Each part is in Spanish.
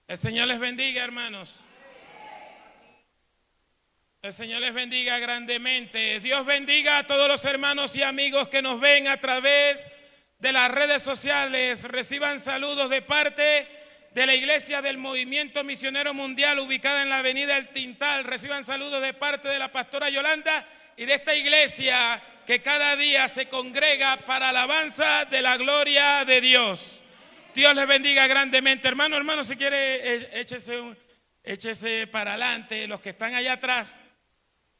El Señor les bendiga, hermanos. El Señor les bendiga grandemente. Dios bendiga a todos los hermanos y amigos que nos ven a través de las redes sociales. Reciban saludos de parte de la Iglesia del Movimiento Misionero Mundial ubicada en la avenida El Tintal. Reciban saludos de parte de la pastora Yolanda y de esta iglesia que cada día se congrega para alabanza de la gloria de Dios. Dios les bendiga grandemente. Hermano, si quiere, échese para adelante, los que están allá atrás,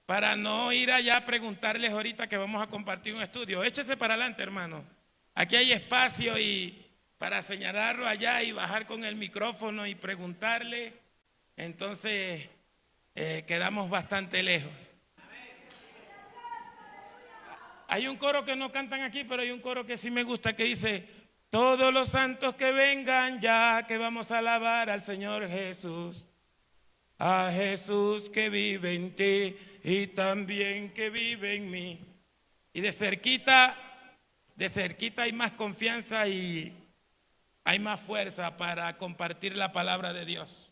para no ir allá a preguntarles ahorita que vamos a compartir un estudio. Échese para adelante, hermano. Aquí hay espacio y para señalarlo allá y bajar con el micrófono y preguntarle. Entonces, quedamos bastante lejos. Hay un coro que no cantan aquí, pero hay un coro que sí me gusta que dice: todos los santos que vengan ya, que vamos a alabar al Señor Jesús. A Jesús que vive en ti y también que vive en mí. Y de cerquita hay más confianza y hay más fuerza para compartir la palabra de Dios.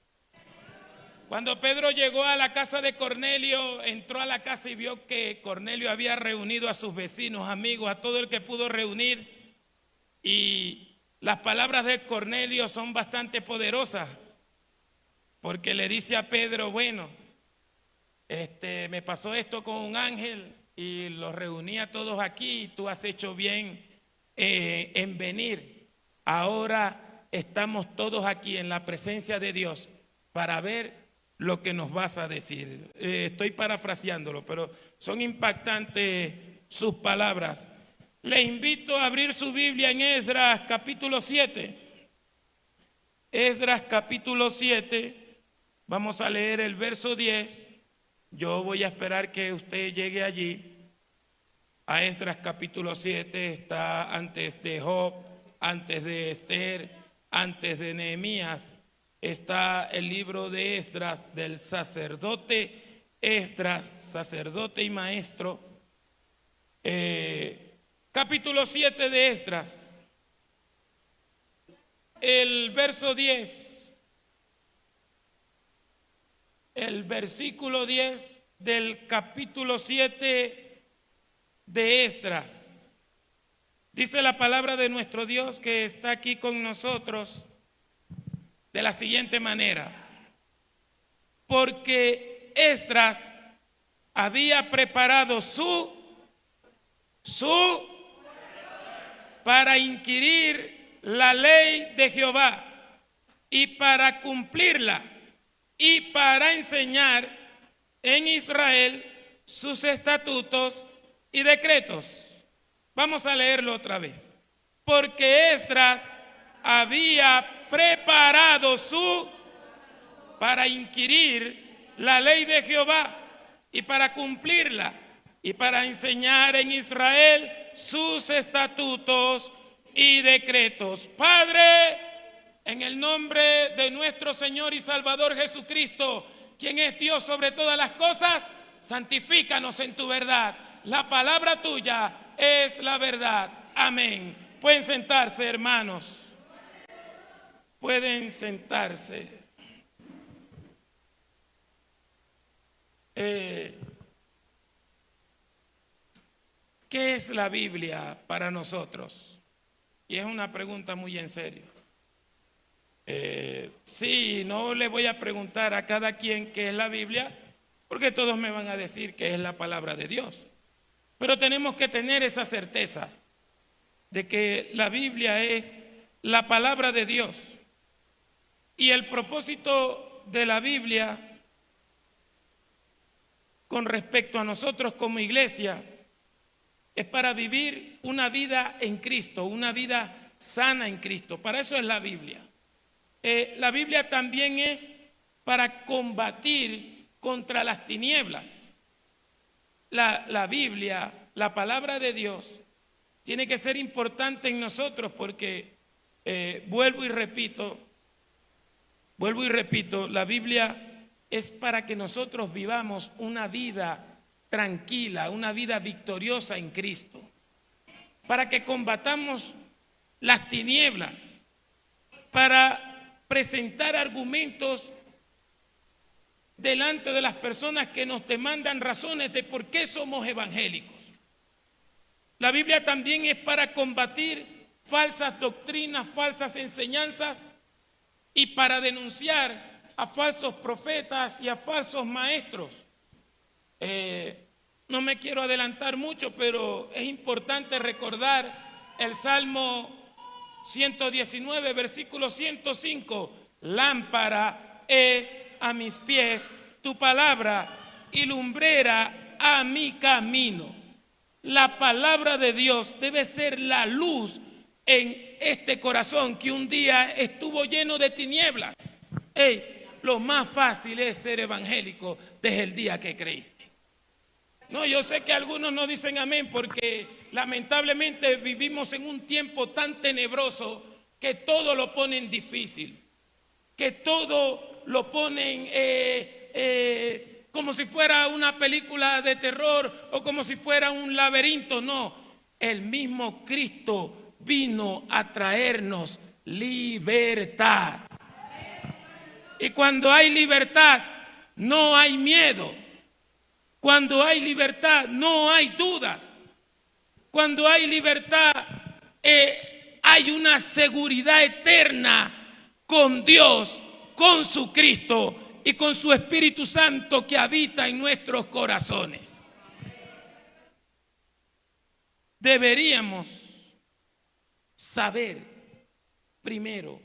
Cuando Pedro llegó a la casa de Cornelio, entró a la casa y vio que Cornelio había reunido a sus vecinos, amigos, a todo el que pudo reunir. Y las palabras de Cornelio son bastante poderosas, porque le dice a Pedro: bueno, me pasó esto con un ángel y los reuní a todos aquí y tú has hecho bien en venir. Ahora estamos todos aquí en la presencia de Dios para ver lo que nos vas a decir. Estoy parafraseándolo, pero son impactantes sus palabras. Le invito a abrir su Biblia en Esdras capítulo 7. Esdras capítulo 7, vamos a leer el verso 10. Yo voy a esperar que usted llegue allí. A Esdras capítulo 7 está antes de Job, antes de Esther, antes de Nehemías. Está el libro de Esdras, del sacerdote Esdras, sacerdote y maestro. Capítulo 7 de Esdras, el verso 10, el versículo 10 del capítulo 7 de Esdras. Dice la palabra de nuestro Dios que está aquí con nosotros de la siguiente manera: porque Esdras había preparado para inquirir la ley de Jehová y para cumplirla y para enseñar en Israel sus estatutos y decretos. Vamos a leerlo otra vez. Porque Esdras había preparado para inquirir la ley de Jehová y para cumplirla y para enseñar en Israel sus estatutos y decretos. Padre, en el nombre de nuestro Señor y Salvador Jesucristo, quien es Dios sobre todas las cosas, santifícanos en tu verdad. La palabra tuya es la verdad. Amén. Pueden sentarse, hermanos. Pueden sentarse. ¿Qué es la Biblia para nosotros? Y es una pregunta muy en serio. Sí, no le voy a preguntar a cada quien qué es la Biblia, porque todos me van a decir que es la palabra de Dios. Pero tenemos que tener esa certeza de que la Biblia es la palabra de Dios. Y el propósito de la Biblia con respecto a nosotros como iglesia es para vivir una vida en Cristo, una vida sana en Cristo. Para eso es la Biblia. La Biblia también es para combatir contra las tinieblas. La Biblia, la palabra de Dios, tiene que ser importante en nosotros porque, vuelvo y repito, la Biblia es para que nosotros vivamos una vida tranquila, una vida victoriosa en Cristo, para que combatamos las tinieblas, para presentar argumentos delante de las personas que nos demandan razones de por qué somos evangélicos. La Biblia también es para combatir falsas doctrinas, falsas enseñanzas y para denunciar a falsos profetas y a falsos maestros. No me quiero adelantar mucho, pero es importante recordar el Salmo 119, versículo 105. Lámpara es a mis pies tu palabra y lumbrera a mi camino. La palabra de Dios debe ser la luz en este corazón que un día estuvo lleno de tinieblas. Lo más fácil es ser evangélico desde el día que creíste. No, yo sé que algunos no dicen amén porque lamentablemente vivimos en un tiempo tan tenebroso que todo lo ponen difícil, que todo lo ponen como si fuera una película de terror o como si fuera un laberinto. No, el mismo Cristo vino a traernos libertad. Y cuando hay libertad, no hay miedo. Cuando hay libertad, no hay dudas. Cuando hay libertad, hay una seguridad eterna con Dios, con su Cristo y con su Espíritu Santo que habita en nuestros corazones. Deberíamos saber primero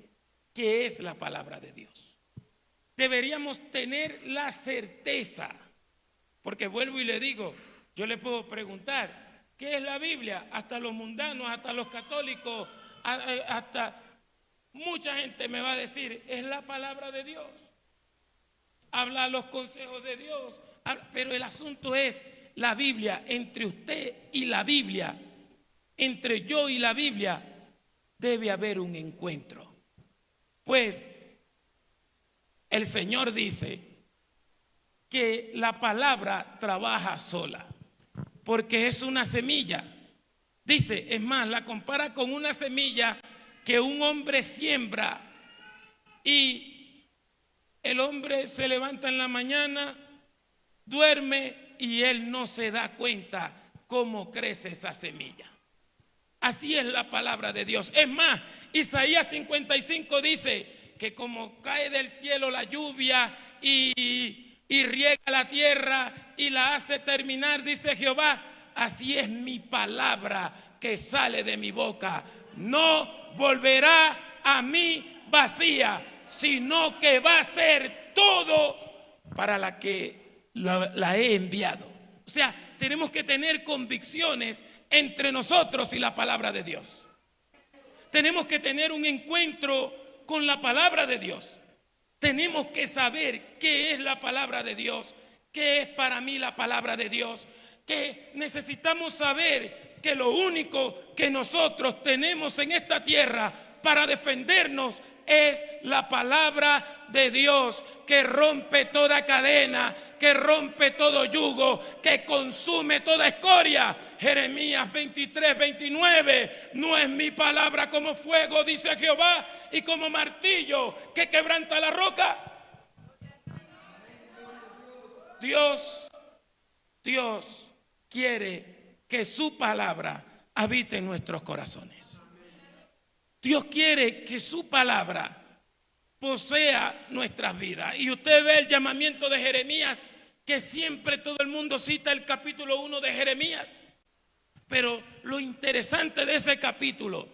qué es la palabra de Dios. Deberíamos tener la certeza, porque vuelvo y le digo, yo le puedo preguntar, ¿qué es la Biblia? Hasta los mundanos, hasta los católicos, hasta mucha gente me va a decir, es la palabra de Dios. Habla los consejos de Dios, pero el asunto es la Biblia. Entre usted y la Biblia, entre yo y la Biblia, debe haber un encuentro. Pues el Señor dice que la palabra trabaja sola, porque es una semilla. Dice, es más, la compara con una semilla que un hombre siembra y el hombre se levanta en la mañana, duerme y él no se da cuenta cómo crece esa semilla. Así es la palabra de Dios. Es más, Isaías 55 dice que como cae del cielo la lluvia y riega la tierra y la hace terminar, dice Jehová, así es mi palabra que sale de mi boca. No volverá a mí vacía, sino que va a ser todo para la que la he enviado. O sea, tenemos que tener convicciones entre nosotros y la palabra de Dios. Tenemos que tener un encuentro con la palabra de Dios. Tenemos que saber qué es la palabra de Dios, qué es para mí la palabra de Dios, que necesitamos saber que lo único que nosotros tenemos en esta tierra para defendernos es la palabra de Dios, que rompe toda cadena, que rompe todo yugo, que consume toda escoria. Jeremías 23, 29, no es mi palabra como fuego, dice Jehová, y como martillo que quebranta la roca. Dios quiere que su palabra habite en nuestros corazones. Dios quiere que su palabra posea nuestras vidas. Y usted ve el llamamiento de Jeremías, que siempre todo el mundo cita el capítulo 1 de Jeremías. Pero lo interesante de ese capítulo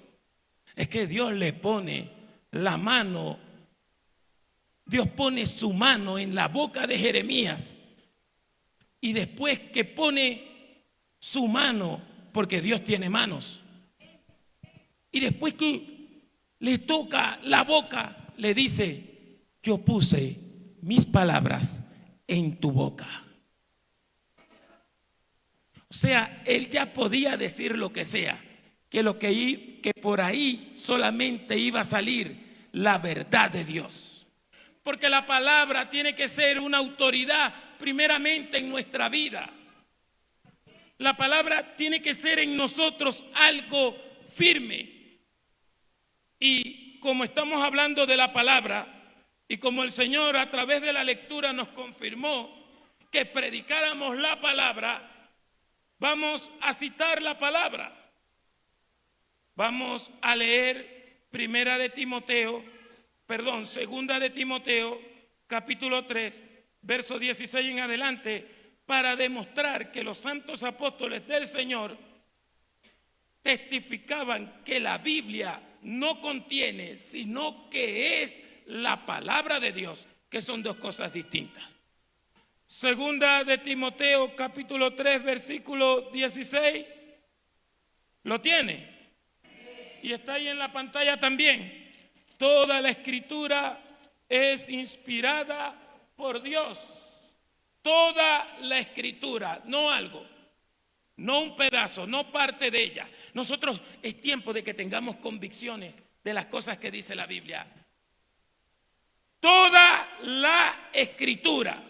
es que Dios le pone la mano, Dios pone su mano en la boca de Jeremías. Y después que pone su mano, porque Dios tiene manos, y después que le toca la boca, le dice, yo puse mis palabras en tu boca. O sea, él ya podía decir lo que sea, que por ahí solamente iba a salir la verdad de Dios. Porque la palabra tiene que ser una autoridad primeramente en nuestra vida. La palabra tiene que ser en nosotros algo firme. Y Y como estamos hablando de la palabra, y como el Señor a través de la lectura nos confirmó que predicáramos la palabra, vamos a citar la palabra. Vamos a leer Segunda de Timoteo, capítulo 3, verso 16 en adelante, para demostrar que los santos apóstoles del Señor testificaban que la Biblia no contiene, sino que es la palabra de Dios, que son dos cosas distintas. Segunda de Timoteo, capítulo 3, versículo 16. ¿Lo tiene? Y está ahí en la pantalla también. Toda la escritura es inspirada por Dios. Toda la escritura, no algo, no un pedazo, no parte de ella. Nosotros es tiempo de que tengamos convicciones de las cosas que dice la Biblia. Toda la escritura,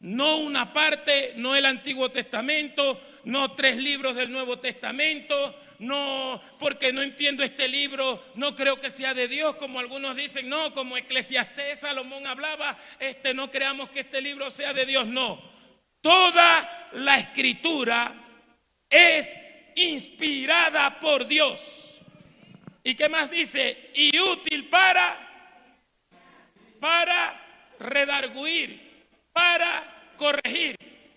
no una parte, no el Antiguo Testamento, no 3 libros del Nuevo Testamento, no porque no entiendo este libro, no creo que sea de Dios, como algunos dicen, no, como Eclesiastés, Salomón hablaba, no creamos que este libro sea de Dios, no. Toda la escritura es inspirada por Dios. ¿Y qué más dice? Y útil para redarguir, para corregir,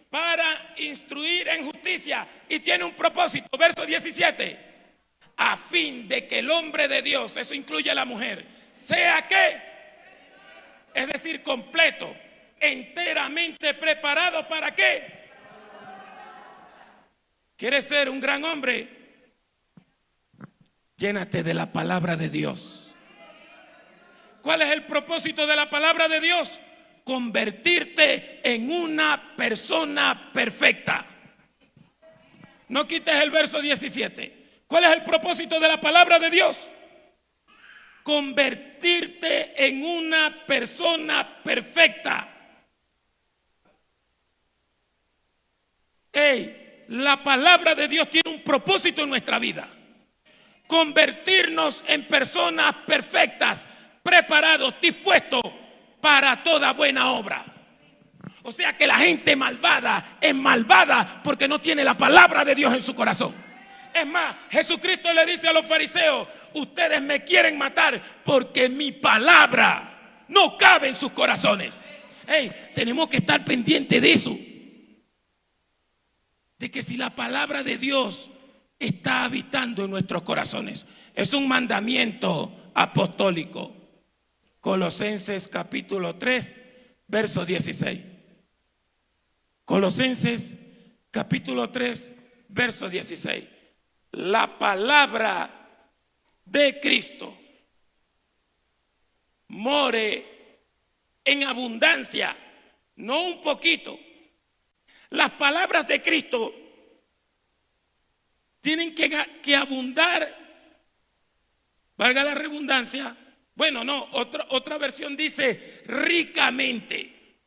para instruir en justicia, y tiene un propósito, verso 17, a fin de que el hombre de Dios, eso incluye a la mujer, sea que, es decir, completo, enteramente preparado. ¿Para qué? ¿Quieres ser un gran hombre? Llénate de la palabra de Dios. ¿Cuál es el propósito de la palabra de Dios? Convertirte en una persona perfecta. No quites el verso 17. ¿Cuál es el propósito de la palabra de Dios? Convertirte en una persona perfecta. La palabra de Dios tiene un propósito en nuestra vida. Convertirnos en personas perfectas, preparados, dispuestos para toda buena obra. O sea que la gente malvada es malvada porque no tiene la palabra de Dios en su corazón. Es más, Jesucristo le dice a los fariseos: ustedes me quieren matar porque mi palabra no cabe en sus corazones. Tenemos que estar pendientes de eso. De que si la palabra de Dios está habitando en nuestros corazones. Es un mandamiento apostólico. Colosenses capítulo 3, verso 16. Colosenses capítulo 3, verso 16. La palabra de Cristo more en abundancia, no un poquito. Las palabras de Cristo tienen que abundar, valga la redundancia. Bueno, no, otra versión dice ricamente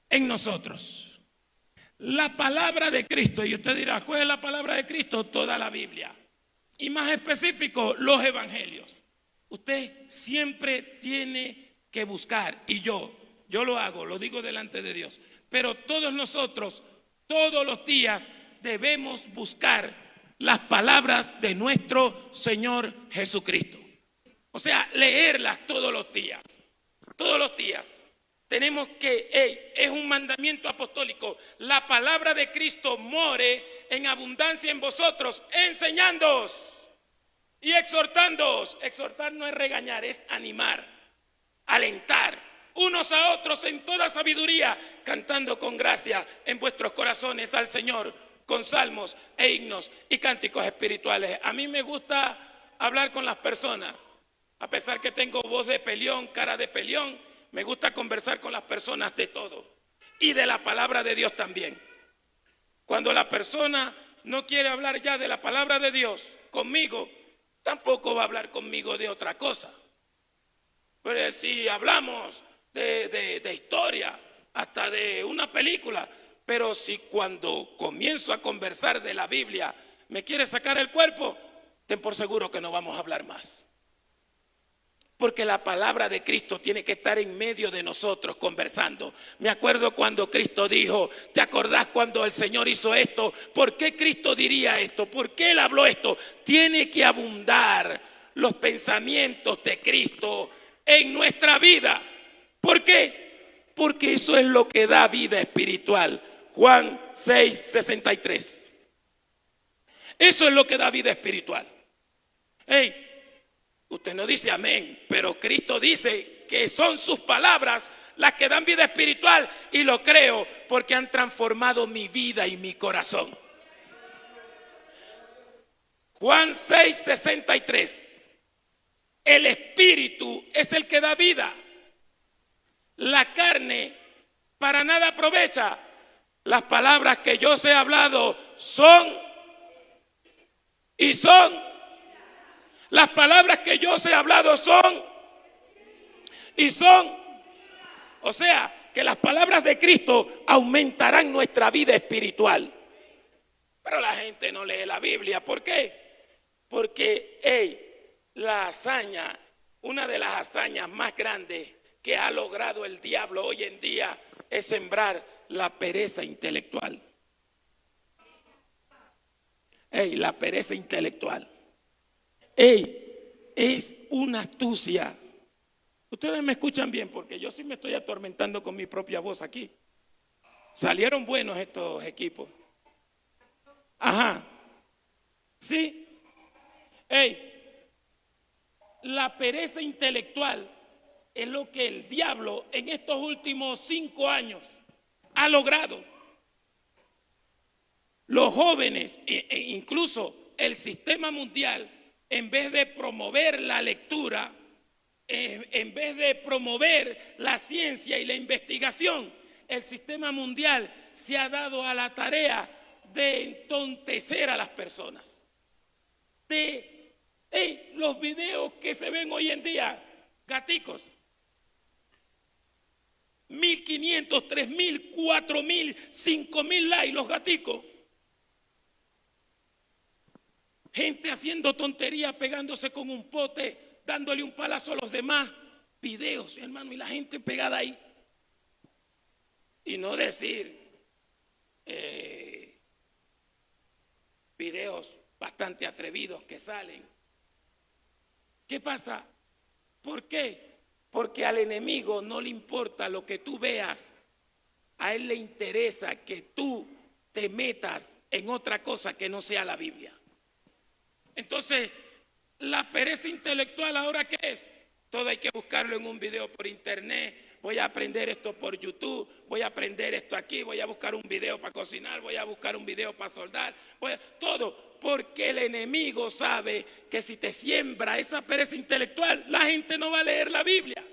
en nosotros. La palabra de Cristo, y usted dirá, ¿cuál es la palabra de Cristo? Toda la Biblia. Y más específico, los evangelios. Usted siempre tiene que buscar, y yo lo hago, lo digo delante de Dios. Pero todos nosotros, todos los días, debemos buscar las palabras de nuestro Señor Jesucristo. O sea, leerlas todos los días. Todos los días. Tenemos que, es un mandamiento apostólico. La palabra de Cristo more en abundancia en vosotros, enseñándoos y exhortándoos. Exhortar no es regañar, es animar, alentar unos a otros en toda sabiduría, cantando con gracia en vuestros corazones al Señor, con salmos e himnos y cánticos espirituales. A mí me gusta hablar con las personas, a pesar que tengo voz de peleón, cara de peleón, me gusta conversar con las personas de todo y de la palabra de Dios también. Cuando la persona no quiere hablar ya de la palabra de Dios conmigo, tampoco va a hablar conmigo de otra cosa. Pero si hablamos de historia, hasta de una película, pero si cuando comienzo a conversar de la Biblia me quiere sacar el cuerpo, ten por seguro que no vamos a hablar más. Porque la palabra de Cristo tiene que estar en medio de nosotros conversando. Me acuerdo cuando Cristo dijo, ¿te acordás cuando el Señor hizo esto? ¿Por qué Cristo diría esto? ¿Por qué Él habló esto? Tiene que abundar los pensamientos de Cristo en nuestra vida. ¿Por qué? Porque eso es lo que da vida espiritual. Juan 6:63. Eso es lo que da vida espiritual. Hey, usted no dice amén, pero Cristo dice que son sus palabras las que dan vida espiritual, y lo creo porque han transformado mi vida y mi corazón. Juan 6:63. El espíritu es el que da vida. La carne para nada aprovecha. Las palabras que yo os he hablado son y son. Las palabras que yo os he hablado son y son. O sea, que las palabras de Cristo aumentarán nuestra vida espiritual. Pero la gente no lee la Biblia. ¿Por qué? Porque la hazaña, una de las hazañas más grandes que ha logrado el diablo hoy en día es sembrar la pereza intelectual. La pereza intelectual. Es una astucia. Ustedes me escuchan bien, porque yo sí me estoy atormentando con mi propia voz aquí. Salieron buenos estos equipos. Ajá. ¿Sí? La pereza intelectual es lo que el diablo en estos últimos 5 años ha logrado. Los jóvenes, incluso el sistema mundial, en vez de promover la lectura, en vez de promover la ciencia y la investigación, el sistema mundial se ha dado a la tarea de entontecer a las personas. Los videos que se ven hoy en día, gaticos, 1.500, 3.000, 4.000, 5.000 likes los gaticos. Gente haciendo tonterías, pegándose con un pote, dándole un palazo a los demás. Videos, hermano, y la gente pegada ahí. Y no decir videos bastante atrevidos que salen. ¿Qué pasa? ¿Por qué? Porque al enemigo no le importa lo que tú veas. A él le interesa que tú te metas en otra cosa que no sea la Biblia. Entonces, la pereza intelectual, ¿ahora qué es? Todo hay que buscarlo en un video por internet. Voy a aprender esto por YouTube, voy a aprender esto aquí, voy a buscar un video para cocinar, voy a buscar un video para soldar, todo, porque el enemigo sabe que si te siembra esa pereza intelectual, la gente no va a leer la Biblia.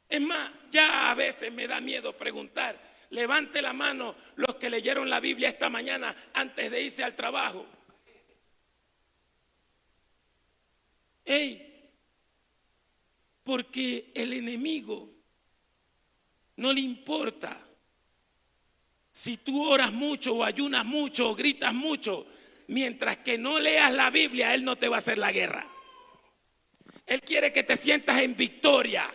Es más, ya a veces me da miedo preguntar. Levante la mano los que leyeron la Biblia esta mañana antes de irse al trabajo. Porque el enemigo no le importa si tú oras mucho o ayunas mucho o gritas mucho. Mientras que no leas la Biblia, él no te va a hacer la guerra. Él quiere que te sientas en victoria.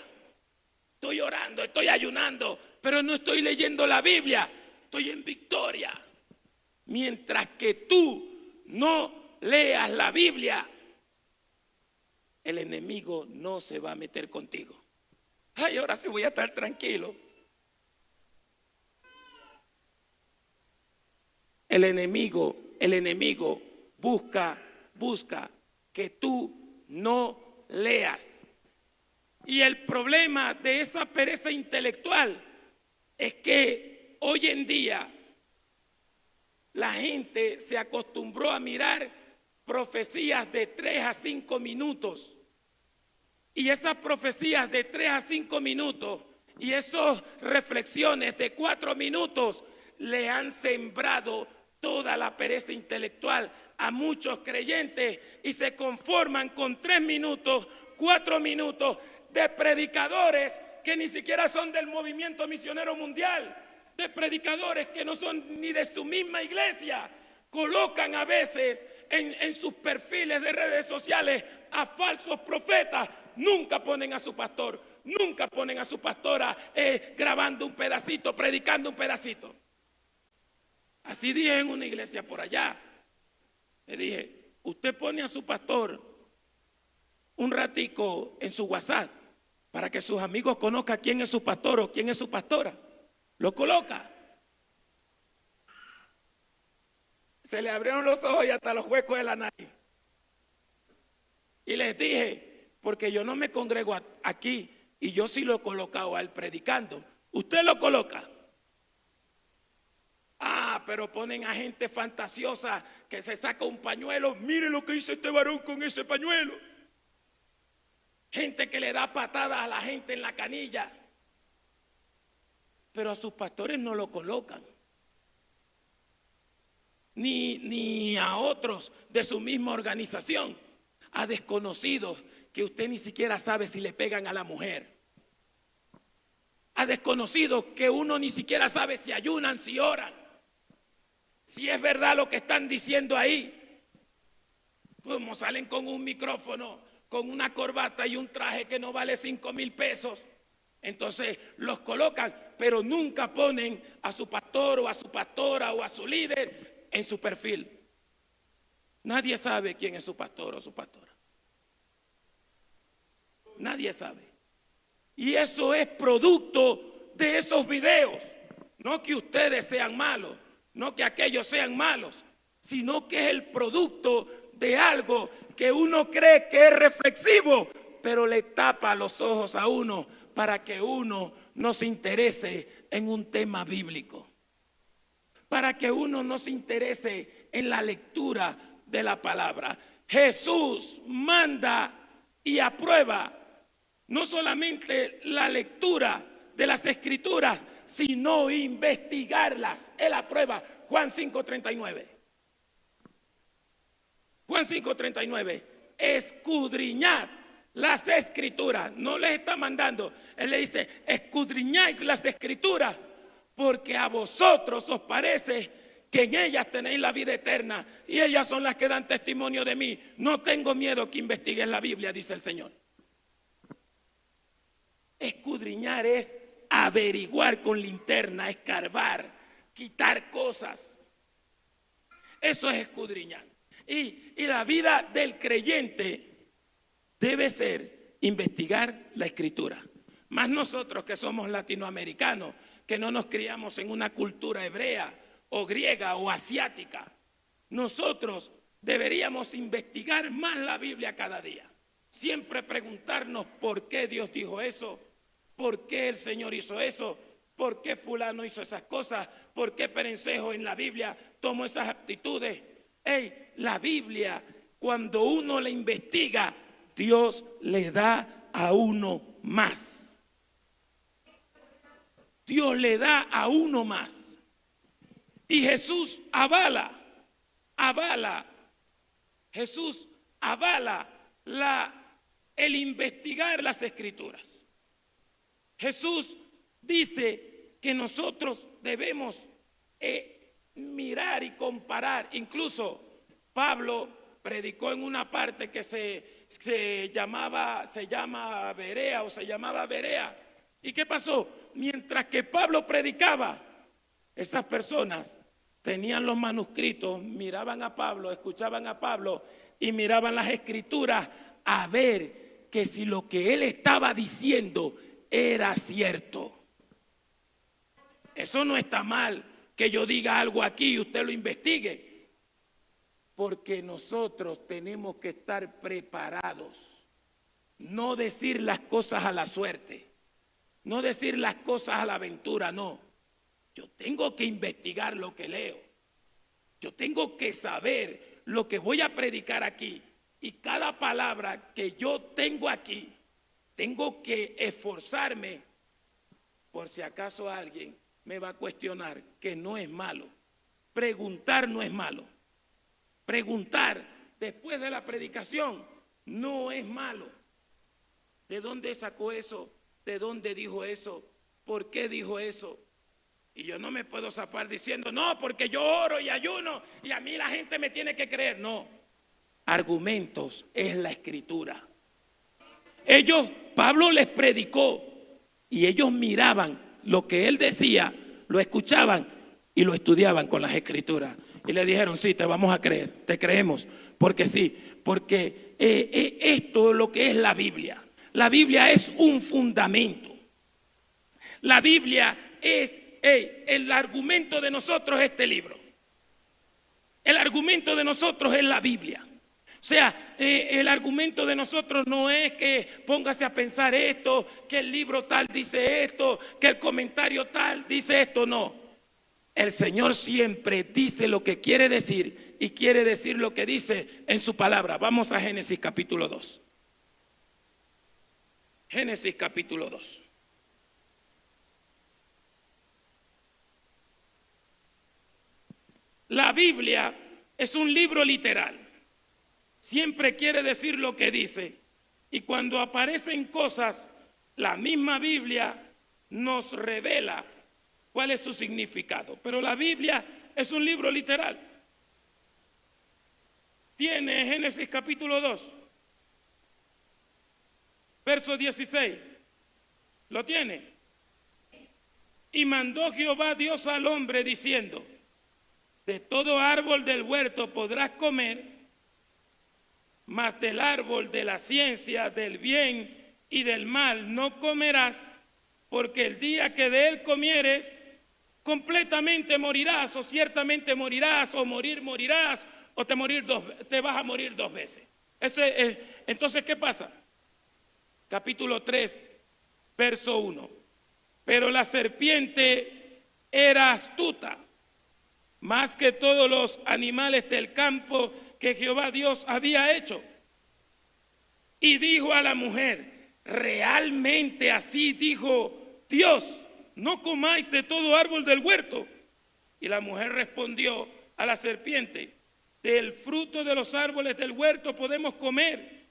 Estoy orando, estoy ayunando, pero no estoy leyendo la Biblia. Estoy en victoria. Mientras que tú no leas la Biblia, el enemigo no se va a meter contigo. Ay, ahora sí voy a estar tranquilo. El enemigo busca que tú no leas. Y el problema de esa pereza intelectual es que hoy en día la gente se acostumbró a mirar profecías de 3 a 5 minutos. Y esas profecías de 3 a 5 minutos y esas reflexiones de 4 minutos le han sembrado toda la pereza intelectual a muchos creyentes y se conforman con 3 minutos, 4 minutos de predicadores que ni siquiera son del movimiento misionero mundial, de predicadores que no son ni de su misma iglesia, colocan a veces en sus perfiles de redes sociales a falsos profetas. Nunca ponen a su pastor, nunca ponen a su pastora grabando un pedacito, predicando un pedacito. Así dije en una iglesia por allá. Le dije, usted pone a su pastor un ratico en su WhatsApp para que sus amigos conozcan quién es su pastor o quién es su pastora. Lo coloca. Se le abrieron los ojos y hasta los huecos de la nariz. Y les dije, porque yo no me congrego aquí y yo sí lo he colocado a él predicando. ¿Usted lo coloca? Ah, pero ponen a gente fantasiosa que se saca un pañuelo. Mire lo que hizo este varón con ese pañuelo. Gente que le da patadas a la gente en la canilla. Pero a sus pastores no lo colocan. Ni a otros de su misma organización. A desconocidos que usted ni siquiera sabe si le pegan a la mujer. A desconocidos que uno ni siquiera sabe si ayunan, si oran. Si es verdad lo que están diciendo ahí. Como salen con un micrófono, con una corbata y un traje que no vale 5,000 pesos. Entonces los colocan, pero nunca ponen a su pastor o a su pastora o a su líder en su perfil. Nadie sabe quién es su pastor o su pastora. Nadie sabe. Y eso es producto de esos videos. No que ustedes sean malos, no que aquellos sean malos, sino que es el producto de algo que uno cree que es reflexivo, pero le tapa los ojos a uno para que uno no se interese en un tema bíblico, para que uno no se interese en la lectura de la palabra. Jesús manda y aprueba no solamente la lectura de las escrituras, sino investigarlas. Él aprueba. Juan 5:39. Juan 5:39. Escudriñad las escrituras. No les está mandando. Él le dice, escudriñáis las escrituras, porque a vosotros os parece que en ellas tenéis la vida eterna, y ellas son las que dan testimonio de mí. No tengo miedo que investiguen la Biblia, dice el Señor. Escudriñar es averiguar con linterna, escarbar, quitar cosas. Eso es escudriñar. Y la vida del creyente debe ser investigar la escritura. Más nosotros que somos latinoamericanos, que no nos criamos en una cultura hebrea o griega o asiática. Nosotros deberíamos investigar más la Biblia cada día. Siempre preguntarnos por qué Dios dijo eso, por qué el Señor hizo eso, por qué fulano hizo esas cosas, por qué Perencejo en la Biblia tomó esas actitudes. La Biblia, cuando uno la investiga, Dios le da a uno más. Dios le da a uno más. Y Jesús Jesús avala el investigar las escrituras. Jesús dice que nosotros debemos mirar y comparar. Incluso Pablo predicó en una parte que se llama Berea. ¿Y qué pasó? Mientras que Pablo predicaba, esas personas tenían los manuscritos, miraban a Pablo, escuchaban a Pablo y miraban las escrituras a ver que si lo que él estaba diciendo era cierto. Eso no está mal que yo diga algo aquí y usted lo investigue, porque nosotros tenemos que estar preparados, no decir las cosas a la suerte, no decir las cosas a la aventura, no. Yo tengo que investigar lo que leo, yo tengo que saber lo que voy a predicar aquí, y cada palabra que yo tengo aquí tengo que esforzarme, por si acaso alguien me va a cuestionar, que no es malo. Preguntar no es malo. Preguntar después de la predicación no es malo. ¿De dónde sacó eso? ¿De dónde dijo eso? ¿Por qué dijo eso? Y yo no me puedo zafar diciendo, no, porque yo oro y ayuno y a mí la gente me tiene que creer. No, argumentos es la escritura. Pablo les predicó y ellos miraban lo que él decía, lo escuchaban y lo estudiaban con las escrituras. Y le dijeron, sí, te vamos a creer, te creemos, porque sí, porque esto es lo que es la Biblia. La Biblia es un fundamento. La Biblia es el argumento de nosotros, este libro. El argumento de nosotros es la Biblia. O sea, el argumento de nosotros no es que póngase a pensar esto, que el libro tal dice esto, que el comentario tal dice esto, no. El Señor siempre dice lo que quiere decir y quiere decir lo que dice en su palabra. Vamos a Génesis capítulo 2. Génesis capítulo 2. La Biblia es un libro literal. Siempre quiere decir lo que dice. Y cuando aparecen cosas, la misma Biblia nos revela cuál es su significado. Pero la Biblia es un libro literal. Tiene Génesis capítulo 2, verso 16. ¿Lo tiene? Y mandó Jehová Dios al hombre diciendo, de todo árbol del huerto podrás comer, mas del árbol de la ciencia del bien y del mal no comerás, porque el día que de él comieres, completamente morirás, o ciertamente morirás, o morirás, o te vas a morir dos veces. Entonces, ¿qué pasa? Capítulo 3, verso 1. Pero la serpiente era astuta, más que todos los animales del campo que Jehová Dios había hecho. Y dijo a la mujer, realmente así dijo Dios, no comáis de todo árbol del huerto. Y la mujer respondió a la serpiente, del fruto de los árboles del huerto podemos comer,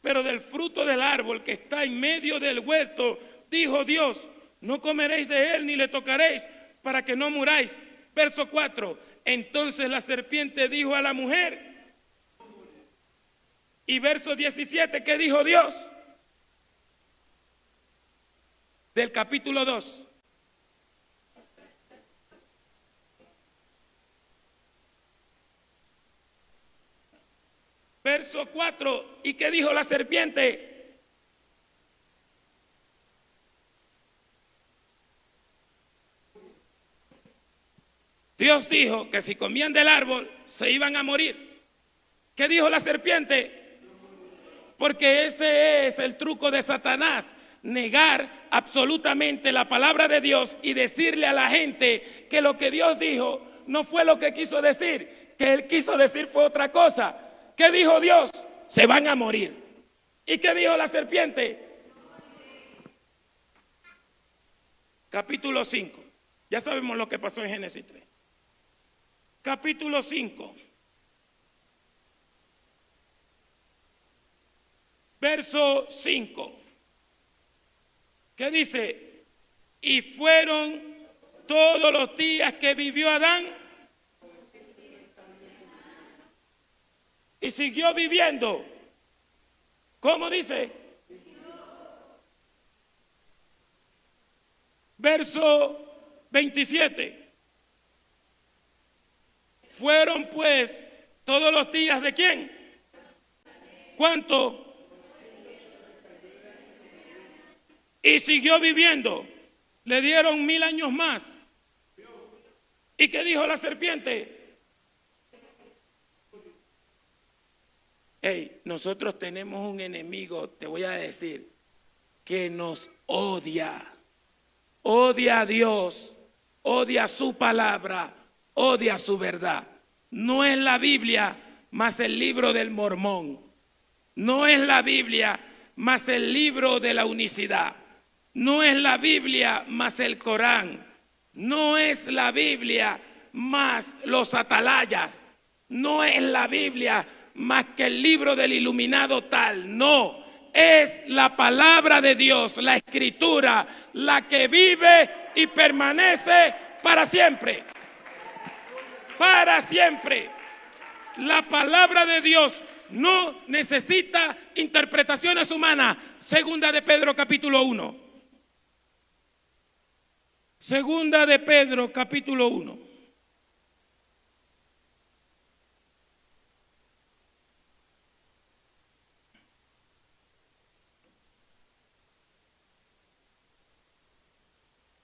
pero del fruto del árbol que está en medio del huerto, dijo Dios, no comeréis de él ni le tocaréis para que no muráis. Verso 4, entonces la serpiente dijo a la mujer, y verso 17, ¿qué dijo Dios? Del capítulo 2. Verso 4, ¿y qué dijo la serpiente? Dios dijo que si comían del árbol se iban a morir. ¿Qué dijo la serpiente? Porque ese es el truco de Satanás, negar absolutamente la palabra de Dios y decirle a la gente que lo que Dios dijo no fue lo que quiso decir, que él quiso decir fue otra cosa. ¿Qué dijo Dios? Se van a morir. ¿Y qué dijo la serpiente? Capítulo 5. Ya sabemos lo que pasó en Génesis 3. Capítulo 5. Verso 5. ¿Qué dice? Y fueron todos los días que vivió Adán y siguió viviendo. ¿Cómo dice? Verso 27. Fueron pues todos los días de ¿quién? ¿Cuánto? Y siguió viviendo. Le dieron 1000 años más. ¿Y qué dijo la serpiente? Hey, nosotros tenemos un enemigo, te voy a decir, que nos odia. Odia a Dios, odia su palabra, odia su verdad. No es la Biblia más el libro del Mormón. No es la Biblia más el libro de la unicidad. No es la Biblia más el Corán. No es la Biblia más los atalayas. No es la Biblia más que el libro del iluminado tal. No, es la palabra de Dios, la escritura, la que vive y permanece para siempre. Para siempre. La palabra de Dios no necesita interpretaciones humanas. Segunda de Pedro capítulo 1. Segunda de Pedro capítulo 1.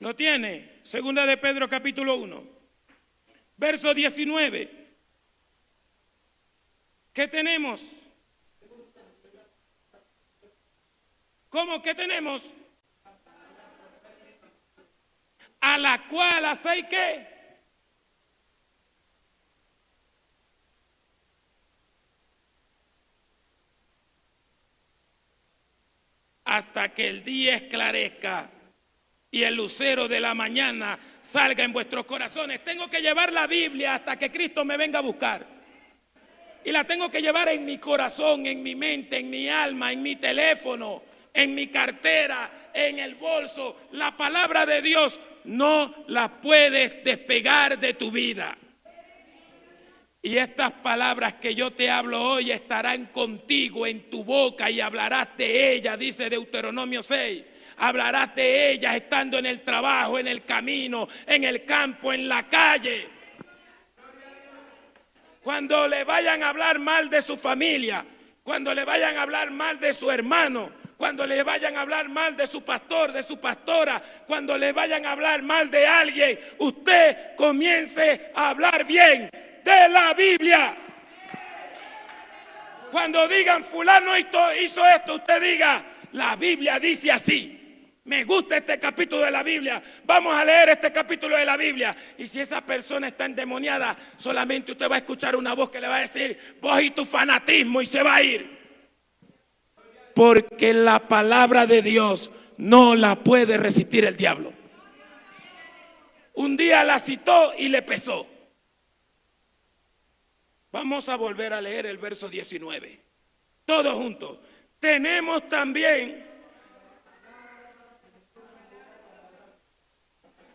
¿Lo tiene? Segunda de Pedro capítulo 1. Verso 19. ¿Qué tenemos? ¿Cómo que tenemos? A la cual hacéis ¿qué? Hasta que el día esclarezca y el lucero de la mañana salga en vuestros corazones. Tengo que llevar la Biblia hasta que Cristo me venga a buscar. Y la tengo que llevar en mi corazón, en mi mente, en mi alma, en mi teléfono, en mi cartera, en el bolso. La palabra de Dios no la puedes despegar de tu vida. Y estas palabras que yo te hablo hoy estarán contigo en tu boca y hablarás de ellas, dice Deuteronomio 6. Hablarás de ellas estando en el trabajo, en el camino, en el campo, en la calle. Cuando le vayan a hablar mal de su familia, cuando le vayan a hablar mal de su hermano, cuando le vayan a hablar mal de su pastor, de su pastora, cuando le vayan a hablar mal de alguien, usted comience a hablar bien de la Biblia. Cuando digan fulano hizo esto, usted diga, la Biblia dice así. Me gusta este capítulo de la Biblia. Vamos a leer este capítulo de la Biblia. Y si esa persona está endemoniada, solamente usted va a escuchar una voz que le va a decir, vos y tu fanatismo, y se va a ir. Porque la palabra de Dios no la puede resistir el diablo. Un día la citó y le pesó. Vamos a volver a leer el verso 19. Todos juntos. Tenemos también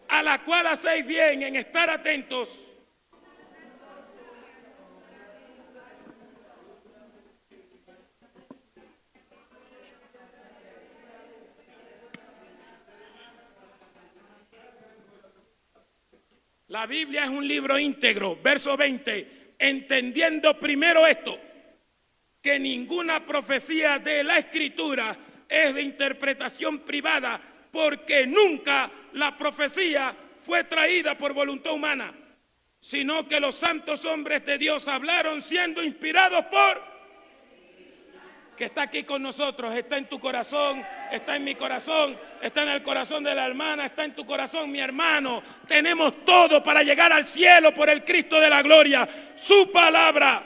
a la cual hacéis bien en estar atentos. La Biblia es un libro íntegro. Verso 20. Entendiendo primero esto, que ninguna profecía de la Escritura es de interpretación privada, porque nunca la profecía fue traída por voluntad humana, sino que los santos hombres de Dios hablaron siendo inspirados por... que está aquí con nosotros, está en tu corazón, está en mi corazón, está en el corazón de la hermana, está en tu corazón, mi hermano. Tenemos todo para llegar al cielo por el Cristo de la gloria, su palabra.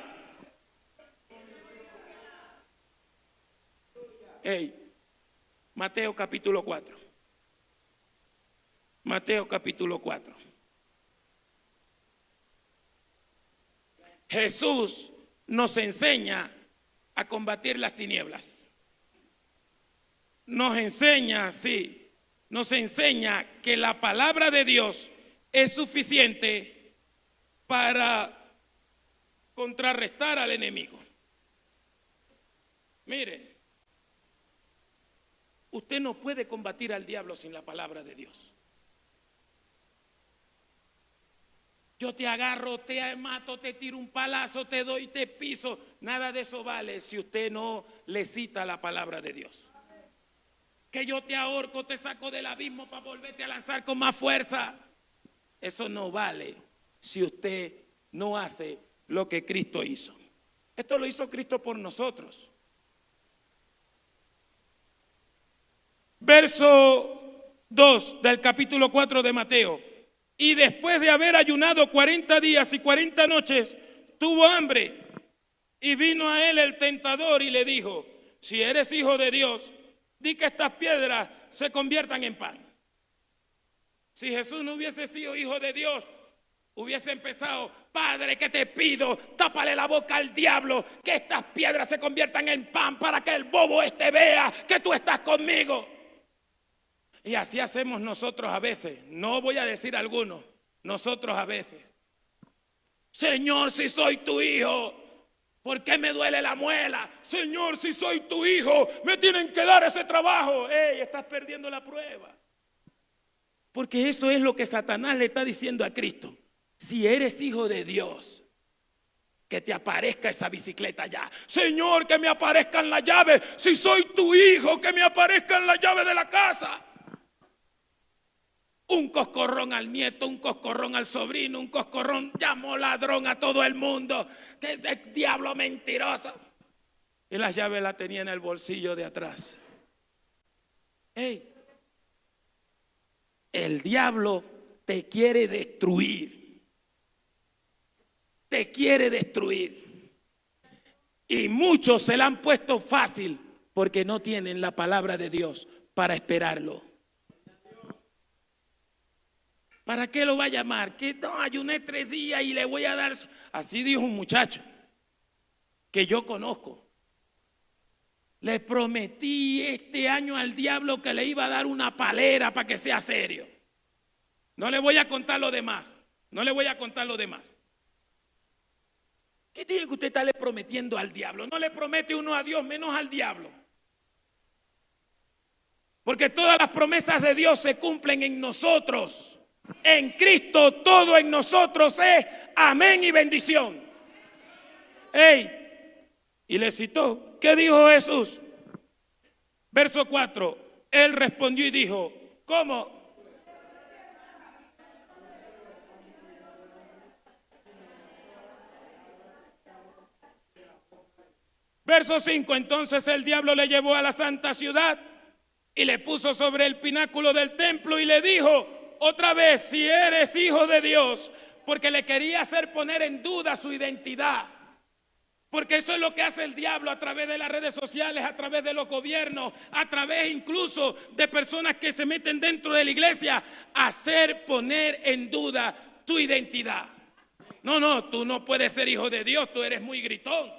Mateo capítulo 4. Mateo capítulo 4. Jesús nos enseña a combatir las tinieblas. Nos enseña, sí, nos enseña que la palabra de Dios es suficiente para contrarrestar al enemigo. Mire, usted no puede combatir al diablo sin la palabra de Dios. Yo te agarro, te mato, te tiro un palazo, te doy, te piso. Nada de eso vale si usted no le cita la palabra de Dios. Que yo te ahorco, te saco del abismo para volverte a lanzar con más fuerza. Eso no vale si usted no hace lo que Cristo hizo. Esto lo hizo Cristo por nosotros. Verso 2 del capítulo 4 de Mateo. Y después de haber ayunado 40 días y 40 noches, tuvo hambre. Y vino a él el tentador y le dijo, si eres hijo de Dios, di que estas piedras se conviertan en pan. Si Jesús no hubiese sido hijo de Dios, hubiese empezado, Padre, que te pido, tápale la boca al diablo, que estas piedras se conviertan en pan para que el bobo vea que tú estás conmigo. Y así hacemos nosotros a veces, no voy a decir algunos, Nosotros a veces, Señor, si soy tu hijo, ¿por qué me duele la muela? Señor, si soy tu hijo, me tienen que dar ese trabajo. ¡Ey, estás perdiendo la prueba! Porque eso es lo que Satanás le está diciendo a Cristo. Si eres hijo de Dios, que te aparezca esa bicicleta ya. Señor, que me aparezcan las llaves. Si soy tu hijo, que me aparezcan las llaves de la casa. Un coscorrón al nieto, un coscorrón al sobrino, un coscorrón, llamó ladrón a todo el mundo. ¡Qué diablo mentiroso! Y las llaves las tenía en el bolsillo de atrás. ¡Ey! El diablo te quiere destruir. Te quiere destruir. Y muchos se la han puesto fácil porque no tienen la palabra de Dios para esperarlo. ¿Para qué lo va a llamar? Que no, ayuné 3 días y le voy a dar. Así dijo un muchacho que yo conozco. Le prometí este año al diablo que le iba a dar una palera para que sea serio. No le voy a contar lo demás. No le voy a contar lo demás. ¿Qué tiene que usted estarle prometiendo al diablo? No le promete uno a Dios menos al diablo. Porque todas las promesas de Dios se cumplen en nosotros. En Cristo todo en nosotros es amén y bendición. ¡Ey! Y le citó. ¿Qué dijo Jesús? Verso 4. Él respondió y dijo, ¿cómo? Verso 5. Entonces el diablo le llevó a la santa ciudad y le puso sobre el pináculo del templo y le dijo, otra vez, si eres hijo de Dios, porque le quería hacer poner en duda su identidad. Porque eso es lo que hace el diablo a través de las redes sociales, a través de los gobiernos, a través incluso de personas que se meten dentro de la iglesia, hacer poner en duda tu identidad. No, tú no puedes ser hijo de Dios, tú eres muy gritón.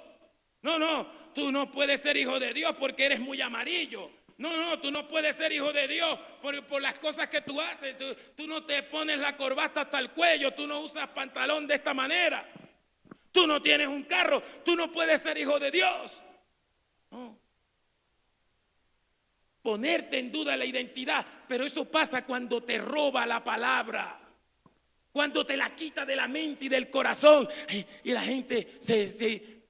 No, tú no puedes ser hijo de Dios porque eres muy amarillo. No, tú no puedes ser hijo de Dios por las cosas que tú haces. Tú no te pones la corbata hasta el cuello, tú no usas pantalón de esta manera. Tú no tienes un carro, tú no puedes ser hijo de Dios. No. Ponerte en duda la identidad, pero eso pasa cuando te roba la palabra. Cuando te la quita de la mente y del corazón. Y la gente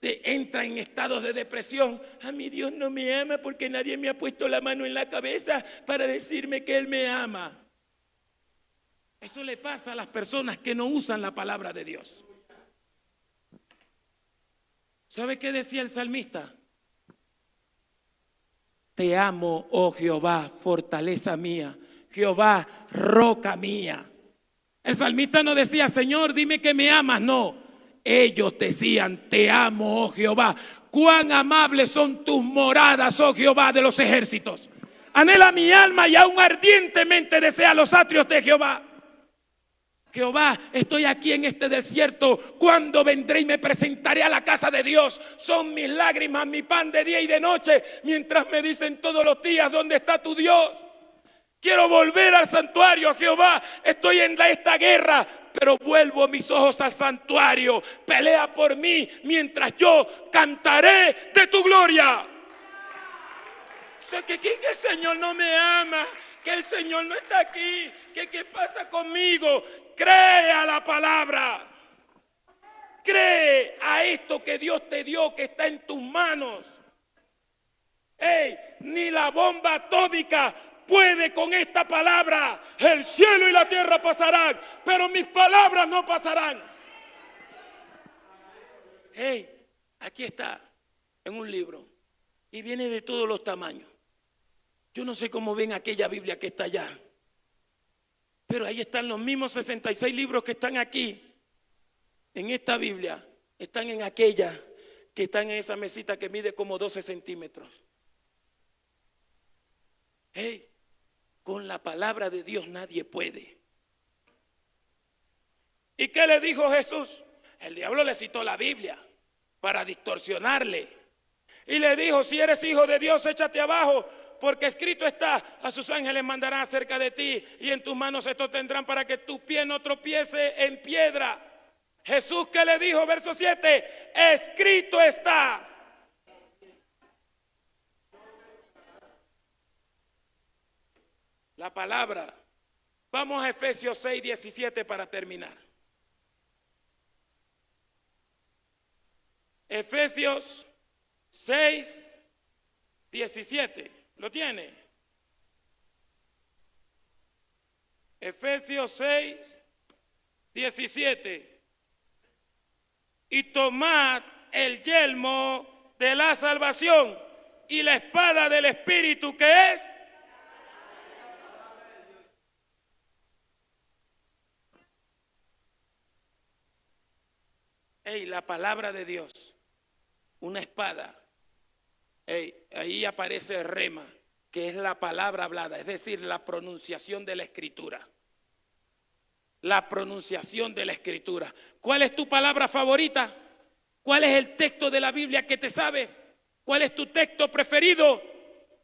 entra en estados de depresión. A mí Dios no me ama porque nadie me ha puesto la mano en la cabeza para decirme que Él me ama. Eso le pasa a las personas que no usan la palabra de Dios. ¿Sabe qué decía el salmista? Te amo, oh Jehová, fortaleza mía. Jehová, roca mía. El salmista no decía, Señor, dime que me amas. No, ellos decían, te amo, oh Jehová. Cuán amables son tus moradas, oh Jehová de los ejércitos. Anhela mi alma y aún ardientemente desea los atrios de Jehová. Jehová, estoy aquí en este desierto. ¿Cuándo vendré y me presentaré a la casa de Dios? Son mis lágrimas, mi pan de día y de noche, mientras me dicen todos los días, ¿dónde está tu Dios? Quiero volver al santuario, Jehová. Estoy en esta guerra, pero vuelvo mis ojos al santuario. Pelea por mí mientras yo cantaré de tu gloria. O sea, que el Señor no me ama, que el Señor no está aquí, que qué pasa conmigo. Cree a la palabra. Cree a esto que Dios te dio, que está en tus manos. Ni la bomba atómica puede con esta palabra. El cielo y la tierra pasarán, pero mis palabras no pasarán. Aquí está, en un libro, y viene de todos los tamaños. Yo no sé cómo ven aquella Biblia que está allá, pero ahí están los mismos 66 libros que están aquí. En esta Biblia están en aquella que están en esa mesita que mide como 12 centímetros. Con la palabra de Dios nadie puede. ¿Y qué le dijo Jesús? El diablo le citó la Biblia para distorsionarle. Y le dijo, si eres hijo de Dios, échate abajo, porque escrito está, a sus ángeles mandarán acerca de ti y en tus manos esto tendrán para que tu pie no tropiece en piedra. Jesús, ¿qué le dijo? Verso 7, escrito está. La palabra. Vamos a Efesios 6, 17 para terminar. Efesios 6, 17. ¿Lo tiene? Efesios 6, 17. Y tomad el yelmo de la salvación y la espada del Espíritu, que es la palabra de Dios, una espada. Ahí aparece rema, que es la palabra hablada, es decir, la pronunciación de la Escritura. La pronunciación de la Escritura. ¿Cuál es tu palabra favorita? ¿Cuál es el texto de la Biblia que te sabes? ¿Cuál es tu texto preferido?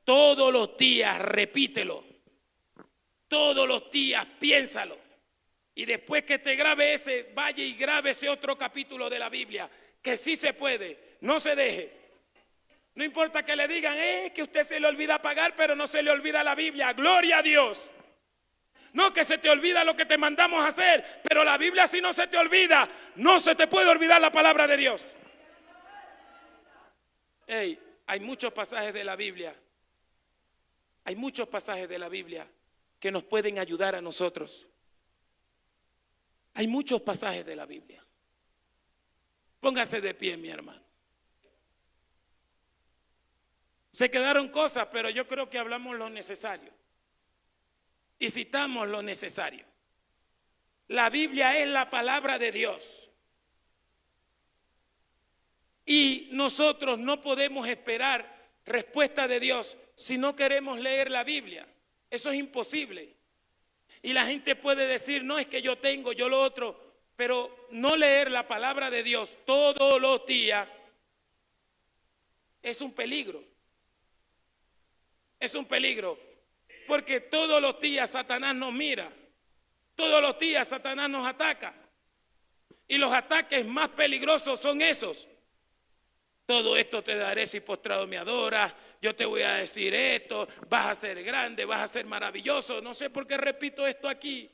Todos los días repítelo. Todos los días piénsalo. Y después que te grabe ese, vaya y grabe ese otro capítulo de la Biblia, que sí se puede, no se deje. No importa que le digan, que usted se le olvida pagar, pero no se le olvida la Biblia. Gloria a Dios. No, que se te olvida lo que te mandamos a hacer, pero la Biblia si no se te olvida, no se te puede olvidar la palabra de Dios. Hay muchos pasajes de la Biblia. Hay muchos pasajes de la Biblia que nos pueden ayudar a nosotros. Hay muchos pasajes de la Biblia. Póngase de pie, mi hermano. Se quedaron cosas, pero yo creo que hablamos lo necesario. Y citamos lo necesario. La Biblia es la palabra de Dios. Y nosotros no podemos esperar respuesta de Dios si no queremos leer la Biblia. Eso es imposible. Y la gente puede decir, no, es que yo tengo, yo lo otro, pero no leer la palabra de Dios todos los días es un peligro. Es un peligro, porque todos los días Satanás nos mira, todos los días Satanás nos ataca. Y los ataques más peligrosos son esos. Todo esto te daré si postrado me adoras, yo te voy a decir esto, vas a ser grande, vas a ser maravilloso. No sé por qué repito esto aquí,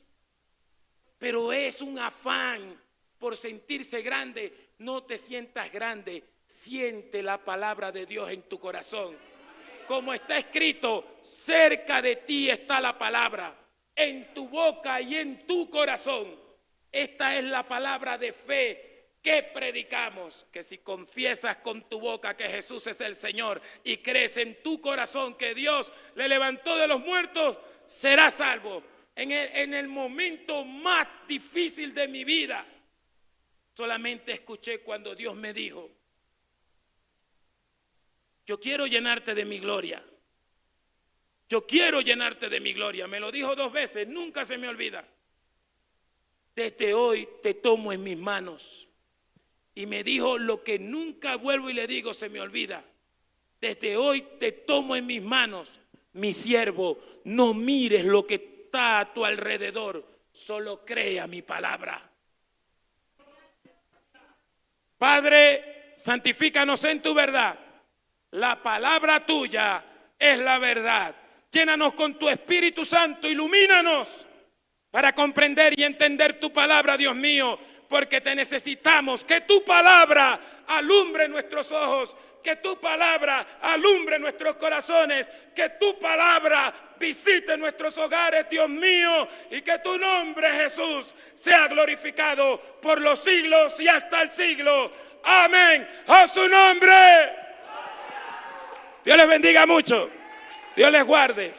pero es un afán por sentirse grande. No te sientas grande, siente la palabra de Dios en tu corazón. Como está escrito, cerca de ti está la palabra, en tu boca y en tu corazón. Esta es la palabra de fe que predicamos, que si confiesas con tu boca que Jesús es el Señor y crees en tu corazón que Dios le levantó de los muertos, serás salvo. En el momento más difícil de mi vida, solamente escuché cuando Dios me dijo, yo quiero llenarte de mi gloria. Yo quiero llenarte de mi gloria. Me lo dijo 2 veces, nunca se me olvida. Desde hoy te tomo en mis manos. Y me dijo lo que nunca vuelvo y le digo, se me olvida. Desde hoy te tomo en mis manos, mi siervo. No mires lo que está a tu alrededor, solo crea mi palabra. Padre, santifícanos en tu verdad. La palabra tuya es la verdad. Llénanos con tu Espíritu Santo, ilumínanos para comprender y entender tu palabra, Dios mío, porque te necesitamos. Que tu palabra alumbre nuestros ojos, que tu palabra alumbre nuestros corazones, que tu palabra visite nuestros hogares, Dios mío, y que tu nombre, Jesús, sea glorificado por los siglos y hasta el siglo. Amén. A su nombre. Dios les bendiga mucho. Dios les guarde.